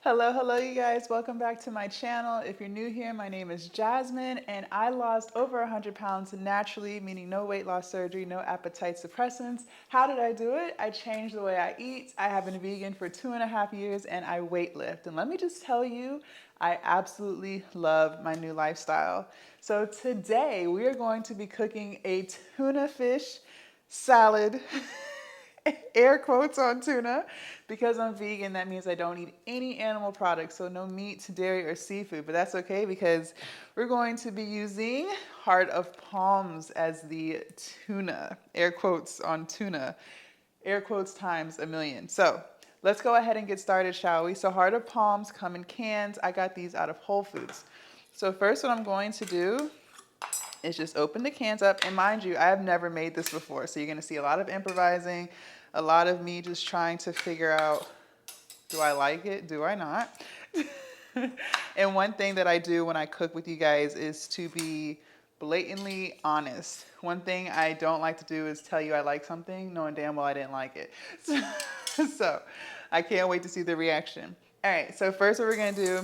Hello, you guys. Welcome back to my channel. If you're new here, my name is Jasmine, and I lost over 100 pounds naturally, meaning no weight loss surgery, no appetite suppressants. How did I do it? I changed the way I eat. I have been vegan for 2.5 years, and I weight lift. And let me just tell you, I absolutely love my new lifestyle. So today we are going to be cooking a tuna fish salad. Air quotes on tuna. Because I'm vegan, that means I don't eat any animal products, so no meat, dairy, or seafood. But that's okay because we're going to be using heart of palms as the tuna. Air quotes on tuna. Air quotes times a million. So let's go ahead and get started, shall we? So heart of palms come in cans. I got these out of Whole Foods. So first what I'm going to do is just open the cans up. And mind you, I have never made this before. So you're going to see a lot of improvising, a lot of me just trying to figure out, do I like it? Do I not? And one thing that I do when I cook with you guys is to be blatantly honest. One thing I don't like to do is tell you I like something, knowing damn well I didn't like it. So I can't wait to see the reaction. All right, so first what we're going to do,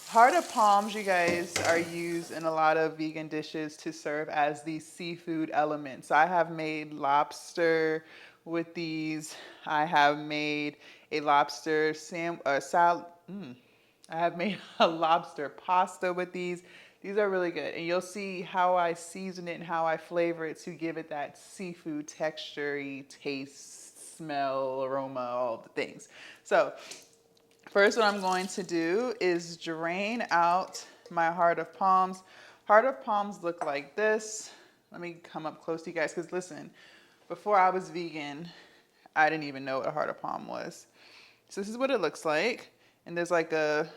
heart of palms, you guys, are used in a lot of vegan dishes to serve as the seafood element. So I have made lobster with these. I have made a lobster salad. I have made a lobster pasta with these. These are really good. And you'll see how I season it and how I flavor it to give it that seafood texture-y taste, smell, aroma, all the things. So first, what I'm going to do is drain out my heart of palms. Heart of palms look like this. Let me come up close to you guys because listen, before I was vegan, I didn't even know what a heart of palm was. So this is what it looks like. And there's like a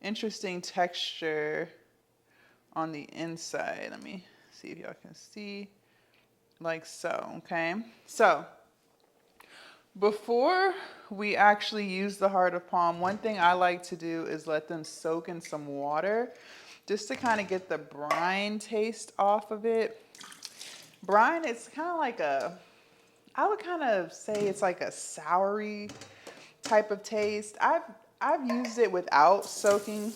interesting texture on the inside. Let me see if y'all can see. Like so, okay? So before we actually use the heart of palm, one thing I like to do is let them soak in some water just to kind of get the brine taste off of it. Brine, it's kind of like I would kind of say it's like a soury type of taste. I've used it without soaking,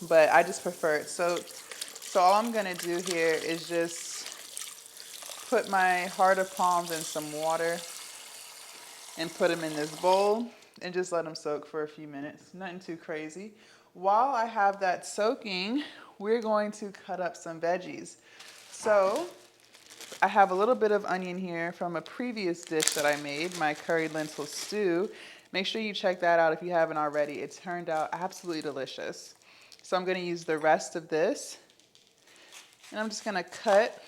but I just prefer it soaked. So all I'm gonna do here is just put my heart of palms in some water and put them in this bowl and just let them soak for a few minutes. Nothing too crazy. While I have that soaking, we're going to cut up some veggies. So I have a little bit of onion here from a previous dish that I made, my curry lentil stew. Make sure you check that out if you haven't already. It turned out absolutely delicious. So I'm going to use the rest of this, and I'm just going to cut.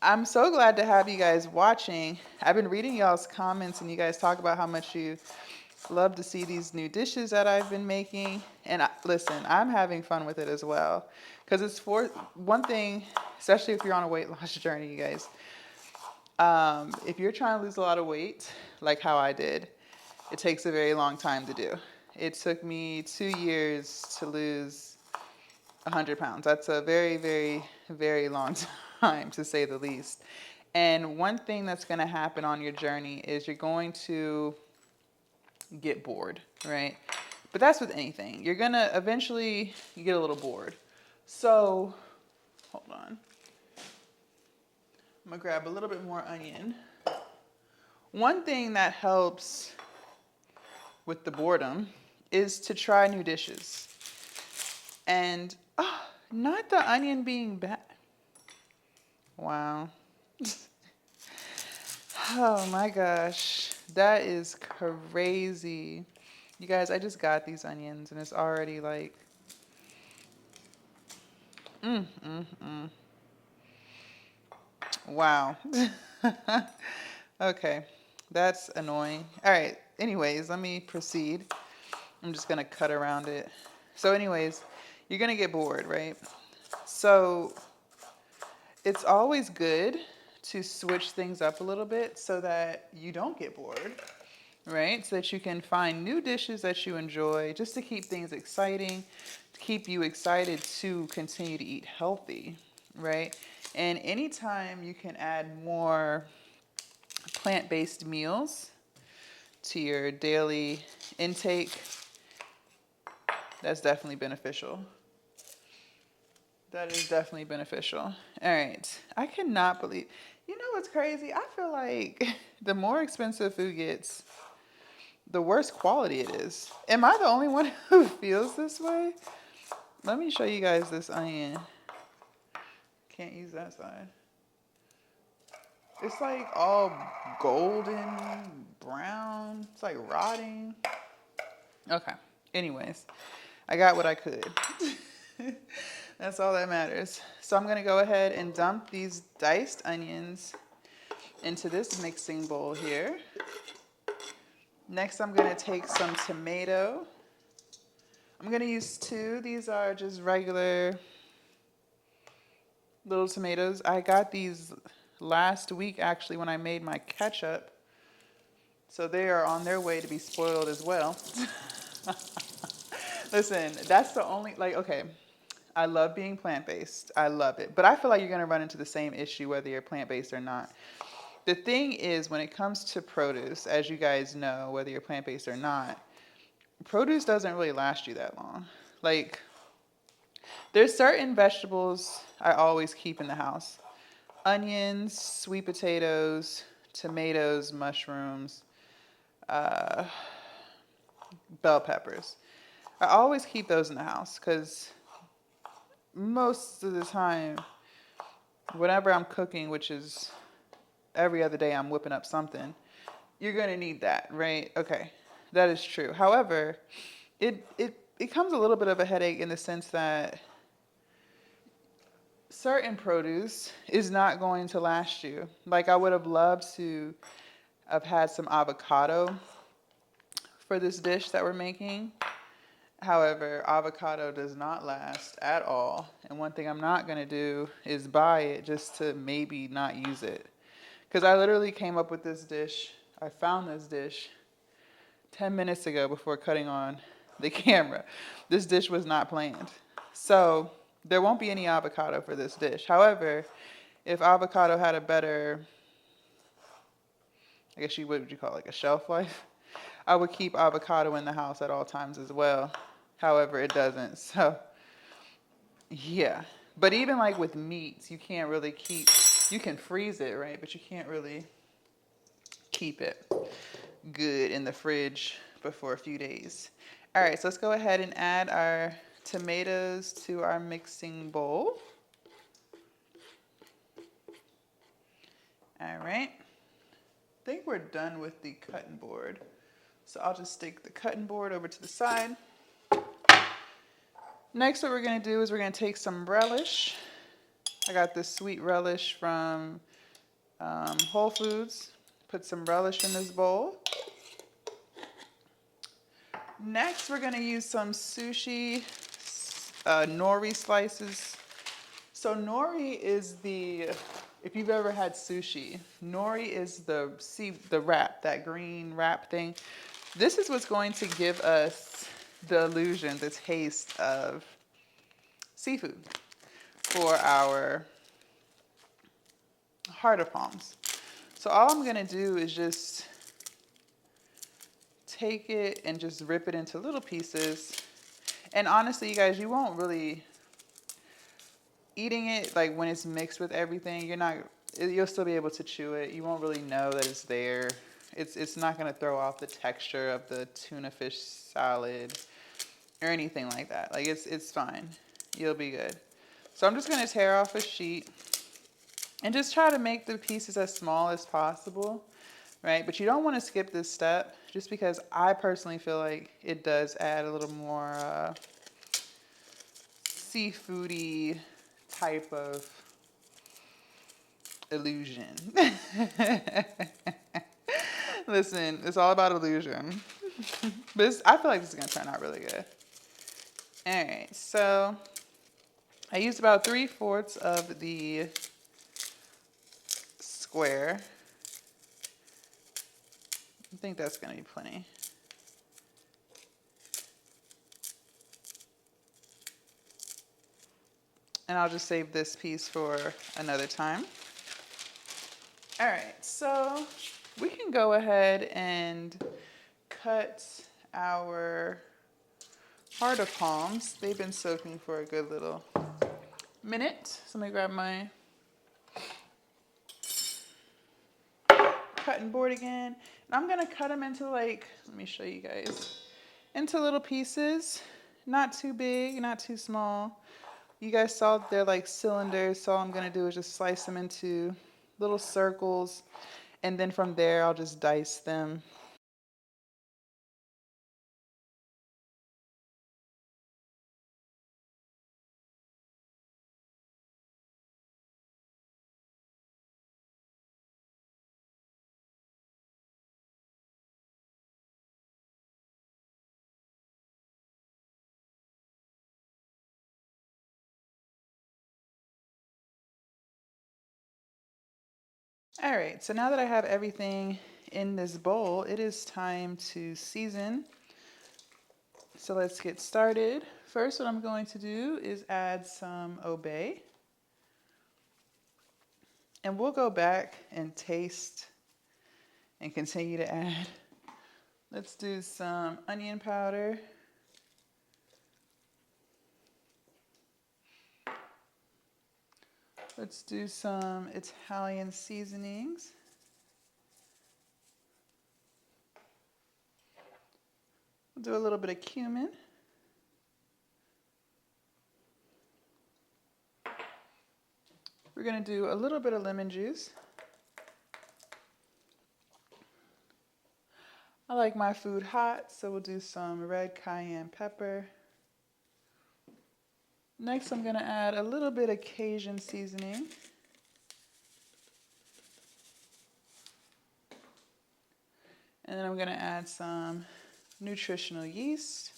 I'm so glad to have you guys watching. I've been reading y'all's comments, and you guys talk about how much you love to see these new dishes that I've been making. And listen, I'm having fun with it as well. Because it's for one thing, especially if you're on a weight loss journey, you guys. If you're trying to lose a lot of weight, like how I did, it takes a very long time to do. It took me 2 years to lose 100 pounds. That's a very, very, very long time, to say the least. And one thing that's going to happen on your journey is you're going to get bored, right? But that's with anything. You're going to eventually get a little bored. So, hold on. I'm going to grab a little bit more onion. One thing that helps with the boredom is to try new dishes. And not the onion being bad. Wow. Oh my gosh. That is crazy. You guys, I just got these onions and it's already like, Wow. Okay. That's annoying. All right. Anyways, let me proceed. I'm just going to cut around it. So anyways, you're going to get bored, right? So it's always good to switch things up a little bit so that you don't get bored, right? So that you can find new dishes that you enjoy just to keep things exciting, to keep you excited to continue to eat healthy, right? And anytime you can add more plant-based meals to your daily intake, that's definitely beneficial. That is definitely beneficial. All right. I cannot believe, you know what's crazy? I feel like the more expensive food gets, the worse quality it is. Am I the only one who feels this way? Let me show you guys this onion. Can't use that side. It's like all golden brown. It's like rotting. Okay. Anyways, I got what I could. That's all that matters. So I'm going to go ahead and dump these diced onions into this mixing bowl here. Next, I'm going to take some tomato. I'm going to use 2. These are just regular little tomatoes. I got these last week, actually, when I made my ketchup. So they are on their way to be spoiled as well. Listen, that's the only, like, okay, I love being plant-based. I love it. But I feel like you're going to run into the same issue whether you're plant-based or not. The thing is, when it comes to produce, as you guys know, whether you're plant-based or not, produce doesn't really last you that long. Like, there's certain vegetables I always keep in the house. Onions, sweet potatoes, tomatoes, mushrooms, bell peppers. I always keep those in the house because most of the time, whenever I'm cooking, which is every other day I'm whipping up something, you're going to need that, right? Okay, that is true. However, it becomes a little bit of a headache in the sense that certain produce is not going to last you. Like, I would have loved to have had some avocado for this dish that we're making. However, avocado does not last at all. And one thing I'm not going to do is buy it just to maybe not use it. Because I literally came up with this dish. I found this dish 10 minutes ago before cutting on the camera. This dish was not planned. So there won't be any avocado for this dish. However, if avocado had a better, I guess what would you call it, like a shelf life? I would keep avocado in the house at all times as well. However, it doesn't. So, yeah. But even like with meats, you can't really keep, you can freeze it, right? But you can't really keep it good in the fridge for a few days. All right, so let's go ahead and add our tomatoes to our mixing bowl. All right. I think we're done with the cutting board. So I'll just stick the cutting board over to the side. Next, what we're going to do is we're going to take some relish. I got this sweet relish from Whole Foods. Put some relish in this bowl. Next, we're going to use some Sushi Nori slices. So nori is if you've ever had sushi, nori is the wrap, that green wrap thing. This is what's going to give us the illusion, the taste of seafood for our heart of palms. So all I'm gonna do is just take it and just rip it into little pieces. And honestly, you guys, you won't really, eating it, like when it's mixed with everything, you'll still be able to chew it. You won't really know that it's there. It's not gonna throw off the texture of the tuna fish salad or anything like that. Like it's fine. You'll be good. So I'm just gonna tear off a sheet and just try to make the pieces as small as possible, right? But you don't want to skip this step just because I personally feel like it does add a little more seafoody type of illusion. Listen, it's all about illusion. But I feel like this is going to turn out really good. All right, so I used about 3/4 of the square. I think that's going to be plenty. And I'll just save this piece for another time. All right, so we can go ahead and cut our harder palms. They've been soaking for a good little minute. So let me grab my cutting board again. And I'm gonna cut them into like, let me show you guys, into little pieces. Not too big, not too small. You guys saw they're like cylinders, so all I'm gonna do is just slice them into little circles, and then from there I'll just dice them. All right, so now that I have everything in this bowl, it is time to season. So let's get started. First, what I'm going to do is add some obey. And we'll go back and taste and continue to add. Let's do some onion powder. Let's do some Italian seasonings. We'll do a little bit of cumin. We're going to do a little bit of lemon juice. I like my food hot, so we'll do some red cayenne pepper. Next, I'm going to add a little bit of Cajun seasoning. And then I'm going to add some nutritional yeast.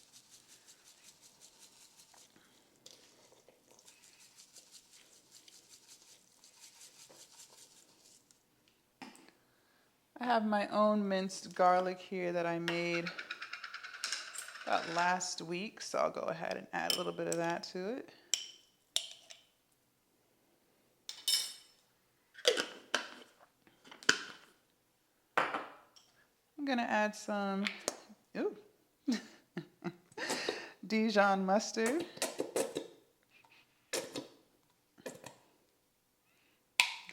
I have my own minced garlic here that I made about last week, so I'll go ahead and add a little bit of that to it. I'm gonna add some Dijon mustard.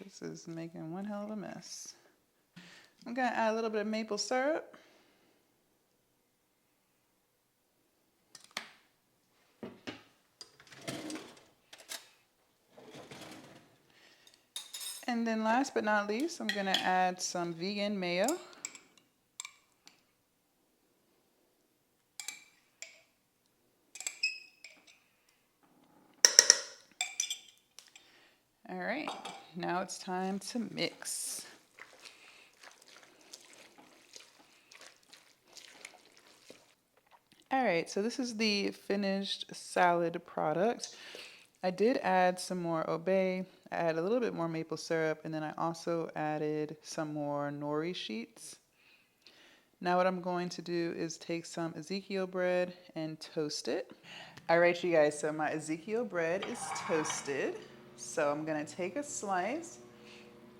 This is making one hell of a mess. I'm gonna add a little bit of maple syrup. And then last but not least, I'm gonna add some vegan mayo. All right, now it's time to mix. All right, so this is the finished salad product. I did add some more obey, I added a little bit more maple syrup, and then I also added some more nori sheets. Now what I'm going to do is take some Ezekiel bread and toast it. All right, you guys, so my Ezekiel bread is toasted. So I'm gonna take a slice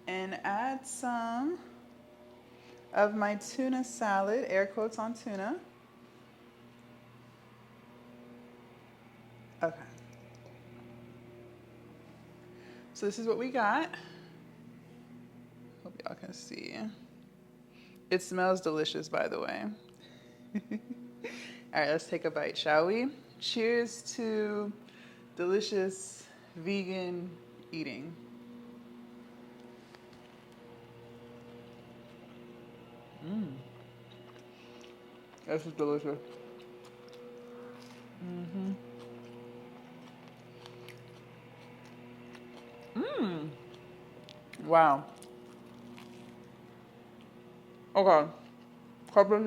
and add some of my tuna salad, air quotes on tuna. Okay. So this is what we got. Hope y'all can see. It smells delicious, by the way. All right, let's take a bite, shall we? Cheers to delicious vegan eating. This is delicious. Wow. Okay. Couple of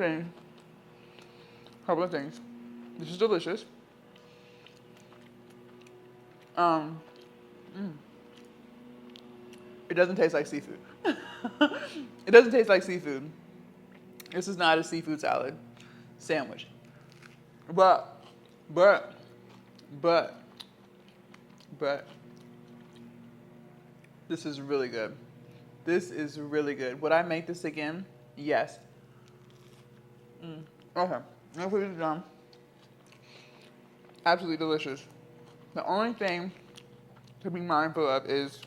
things. This is delicious. It doesn't taste like seafood. It doesn't taste like seafood. This is not a seafood salad sandwich. But, this is really good. This is really good. Would I make this again? Yes. Okay, I'm gonna put this down. Absolutely delicious. The only thing to be mindful of is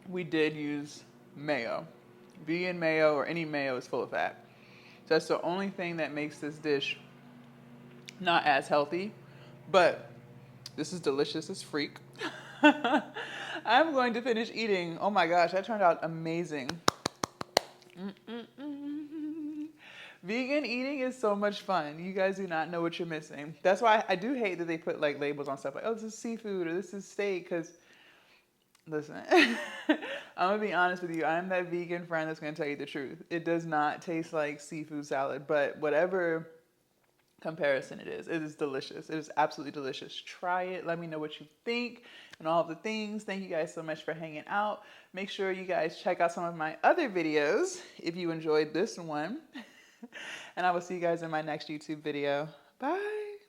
we did use mayo. Vegan mayo or any mayo is full of fat. So that's the only thing that makes this dish not as healthy. But this is delicious as freak. I'm going to finish eating. Oh my gosh, that turned out amazing. Vegan eating is so much fun. You guys do not know what you're missing. That's why I do hate that they put like labels on stuff like, oh, this is seafood or this is steak. Because, listen, I'm going to be honest with you. I'm that vegan friend that's going to tell you the truth. It does not taste like seafood salad, but whatever comparison it is delicious. It is absolutely delicious. Try it. Let me know what you think and all of the things. Thank you guys so much for hanging out. Make sure you guys check out some of my other videos if you enjoyed this one. And I will see you guys in my next YouTube video. Bye.